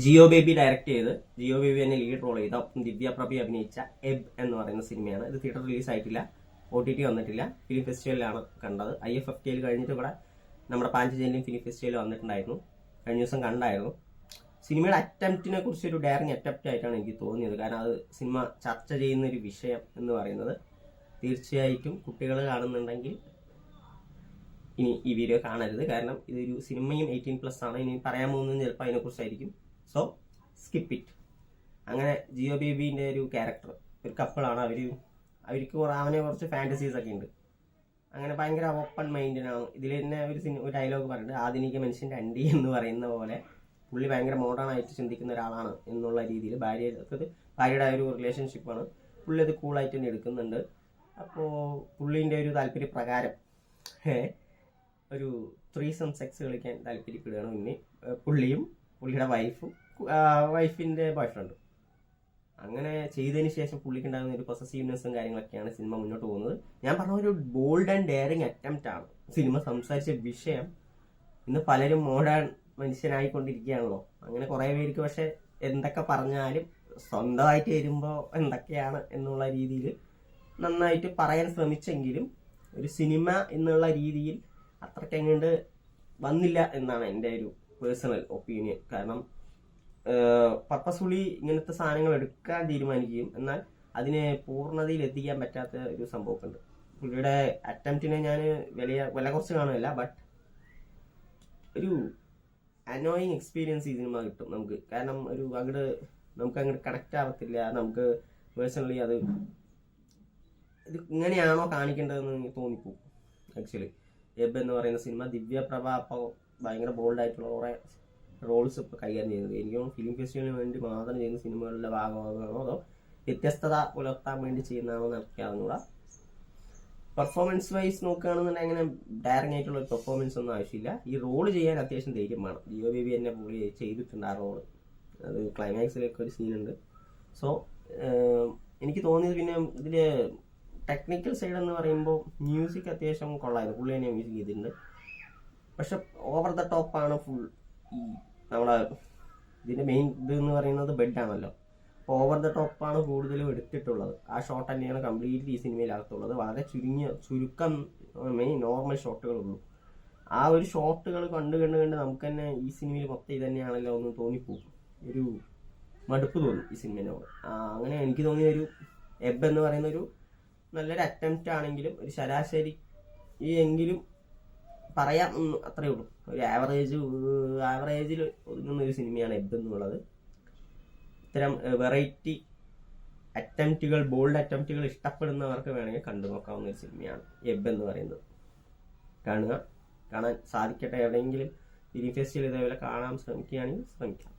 Jeo Baby direct ചെയ്ത് ജിയോ ബേബി തന്നെ lead role ചെയ്ത ദിവ്യ പ്രഭി അഭിനയിച്ച എബ് എന്ന് പറയുന്ന സിനിമയാണ്. ഇത് തിയേറ്റർ റിലീസ് ആയിട്ടില്ല, OTT വന്നിട്ടില്ല. ഫിലിം ഫെസ്റ്റിവലിലാണ് കണ്ടത്. IFFK കഴിഞ്ഞിട്ട് ഇവിടെ നമ്മുടെ പാഞ്ചജന്യം ഫിലിം ഫെസ്റ്റിവൽ വന്നിട്ടുണ്ടായിരുന്നു. കഴിഞ്ഞ ദിവസം കണ്ടായിരുന്നു. സിനിമയുടെ അറ്റംപ്റ്റിനെ കുറിച്ച് ഒരു ഡയറിങ് അറ്റംപ്റ്റ് ആയിട്ടാണ് എനിക്ക് തോന്നിയത്. കാരണം അത് സിനിമ ചർച്ച ചെയ്യുന്ന ഒരു വിഷയം എന്ന് പറയുന്നത് തീർച്ചയായിട്ടും കുട്ടികൾ കാണുന്നുണ്ടെങ്കിൽ ഇനി ഈ വീഡിയോ കാണരുത്. കാരണം ഇതൊരു സിനിമയും 18+ ആണ്. ഇനി പറയാൻ പോകുന്നത് ചിലപ്പോൾ അതിനെക്കുറിച്ചായിരിക്കും. So skip it. അങ്ങനെ ജിയോ ബേബിന്റെ ഒരു ക്യാരക്ടർ, ഒരു കപ്പിളാണ്. അവർക്ക് അവനെ കുറച്ച് ഫാന്റസീസ് ഒക്കെ ഉണ്ട്. അങ്ങനെ ഭയങ്കര ഓപ്പൺ മൈൻഡിനാണ്. ഇതിൽ തന്നെ ഒരു ഡയലോഗ് പറഞ്ഞിട്ട്, ആധുനിക മനുഷ്യന്റെ അണ്ടി എന്ന് പറയുന്ന പോലെ പുള്ളി ഭയങ്കര മോഡേൺ ആയിട്ട് ചിന്തിക്കുന്ന ഒരാളാണ് എന്നുള്ള രീതിയിൽ ഭാര്യയുടെ ഒരു റിലേഷൻഷിപ്പാണ്. പുള്ളി അത് കൂളായിട്ട് തന്നെ എടുക്കുന്നുണ്ട്. അപ്പോൾ പുള്ളിൻ്റെ ഒരു താല്പര്യപ്രകാരം ഒരു 3 സെക്സ് കളിക്കാൻ താല്പര്യപ്പെടുകയാണ്. പിന്നെ പുള്ളിയും പുള്ളിയുടെ വൈഫിൻ്റെ ബോയ്ഫ്രണ്ടും അങ്ങനെ ചെയ്തതിന് ശേഷം പുള്ളിക്ക് ഉണ്ടാകുന്ന ഒരു പൊസസീവ്നെസ്സും കാര്യങ്ങളൊക്കെയാണ് സിനിമ മുന്നോട്ട് പോകുന്നത്. ഞാൻ പറഞ്ഞ ഒരു ബോൾഡ് ആൻഡ് ഡെയറിങ് അറ്റംപ്റ്റ് ആണ് സിനിമ സംസാരിച്ച വിഷയം. ഇന്ന് പലരും മോഡേൺ മനുഷ്യനായിക്കൊണ്ടിരിക്കുകയാണല്ലോ. അങ്ങനെ കുറേ പേർക്ക് പക്ഷെ എന്തൊക്കെ പറഞ്ഞാലും സ്വന്തമായിട്ട് വരുമ്പോൾ എന്തൊക്കെയാണ് എന്നുള്ള രീതിയിൽ നന്നായിട്ട് പറയാൻ ശ്രമിച്ചെങ്കിലും ഒരു സിനിമ എന്നുള്ള രീതിയിൽ അത്രയ്ക്ക് അങ്ങോട്ട് വന്നില്ല എന്നാണ് എൻ്റെ ഒരു പേഴ്സണൽ ഒപ്പീനിയൻ. കാരണം പർപ്പസ്ഫുള്ളി ഇങ്ങനത്തെ സാധനങ്ങൾ എടുക്കാൻ തീരുമാനിക്കുകയും എന്നാൽ അതിനെ പൂർണ്ണതയിൽ എത്തിക്കാൻ പറ്റാത്ത ഒരു സംഭവമൊക്കെ ഉണ്ട്. പുള്ളിയുടെ അറ്റംപ്റ്റിനെ ഞാൻ വില കുറച്ച് കാണുന്നില്ല, ബട്ട് ഒരു അനോയിങ് എക്സ്പീരിയൻസ് ഈ സിനിമ കിട്ടും നമുക്ക്. കാരണം നമുക്ക് അങ്ങോട്ട് കണക്റ്റ് ആവത്തില്ല. നമുക്ക് പേഴ്സണലി ഇത് ഇങ്ങനെയാണോ കാണിക്കേണ്ടതെന്ന് എനിക്ക് തോന്നിപ്പോവും. ആക്ച്വലി എബ് എന്ന് പറയുന്ന സിനിമ ദിവ്യ പ്രഭ അപ്പോൾ ഭയങ്കര ബോൾഡായിട്ടുള്ള കുറേ റോൾസ് ഇപ്പോൾ കൈകാര്യം ചെയ്യുന്നത്. എനിക്ക് ഫിലിം ഫെസ്റ്റിവലിന് വേണ്ടി മാത്രം ചെയ്യുന്ന സിനിമകളുടെ ഭാഗമാണോ അതോ വ്യത്യസ്തത പുലർത്താൻ വേണ്ടി ചെയ്യുന്നതാണോ നടക്കാവുന്നൂടാ. പെർഫോമൻസ് വൈസ് നോക്കുകയാണെന്നുണ്ടെങ്കിൽ അങ്ങനെ ഡയറക്റ്റ് ആയിട്ടുള്ള ഒരു പെർഫോമൻസ് ഒന്നും ആവശ്യമില്ല. ഈ റോള് ചെയ്യാൻ അത്യാവശ്യം ധൈര്യം വേണം. ജിയോ ബേബി തന്നെ പുള്ളി ചെയ്തിട്ടുണ്ട് ആ റോള്. അത് ക്ലൈമാക്സിലൊക്കെ ഒരു സീനുണ്ട്. സോ എനിക്ക് തോന്നിയത് പിന്നെ ഇതിൽ ടെക്നിക്കൽ സൈഡ് എന്ന് പറയുമ്പോൾ മ്യൂസിക് അത്യാവശ്യം കൊള്ളായിരുന്നു. പുള്ളി തന്നെ മ്യൂസിക് ചെയ്തിട്ടുണ്ട്. പക്ഷെ ഓവർ ദ ടോപ്പാണ് ഫുൾ. ഈ നമ്മളെ ഇതിൻ്റെ മെയിൻ ഇത് എന്ന് പറയുന്നത് ബെഡാണല്ലോ. അപ്പോൾ ഓവർ ദ ടോപ്പാണ് കൂടുതലും എടുത്തിട്ടുള്ളത്. ആ ഷോട്ട് തന്നെയാണ് കംപ്ലീറ്റ്ലി ഈ സിനിമയിലകത്തുള്ളത്. വളരെ ചുരുക്കം മെയിൻ നോർമൽ ഷോട്ടുകളുള്ളൂ. ആ ഒരു ഷോട്ടുകൾ കണ്ട് നമുക്ക് തന്നെ ഈ സിനിമയിൽ മൊത്തം ഇത് തന്നെയാണല്ലോ എന്ന് തോന്നിപ്പോകും. ഒരു മടുപ്പ് തോന്നും ഈ സിനിമയോട്. അങ്ങനെ എനിക്ക് തോന്നിയ ഒരു എബ് എന്ന് പറയുന്ന ഒരു നല്ലൊരു അറ്റംപ്റ്റ് ആണെങ്കിലും ഒരു ശരാശരി എങ്കിലും പറയാം അത്രയേ ഉള്ളൂ. ഒരു ആവറേജിൽ ഒതുങ്ങുന്ന ഒരു സിനിമയാണ് എബ് എന്നുള്ളത്. ഇത്തരം വെറൈറ്റി അറ്റംപ്റ്റുകൾ, ബോൾഡ് അറ്റംപ്റ്റുകൾ ഇഷ്ടപ്പെടുന്നവർക്ക് വേണമെങ്കിൽ കണ്ടു നോക്കാവുന്ന ഒരു സിനിമയാണ് എബ് എന്ന് പറയുന്നത്. കാണാൻ സാധിക്കട്ടെ. എവിടെയെങ്കിലും ഫിലിം ഫെസ്റ്റിവൽ ഇതേപോലെ കാണാൻ ശ്രമിക്കുകയാണെങ്കിൽ ശ്രമിക്കാം.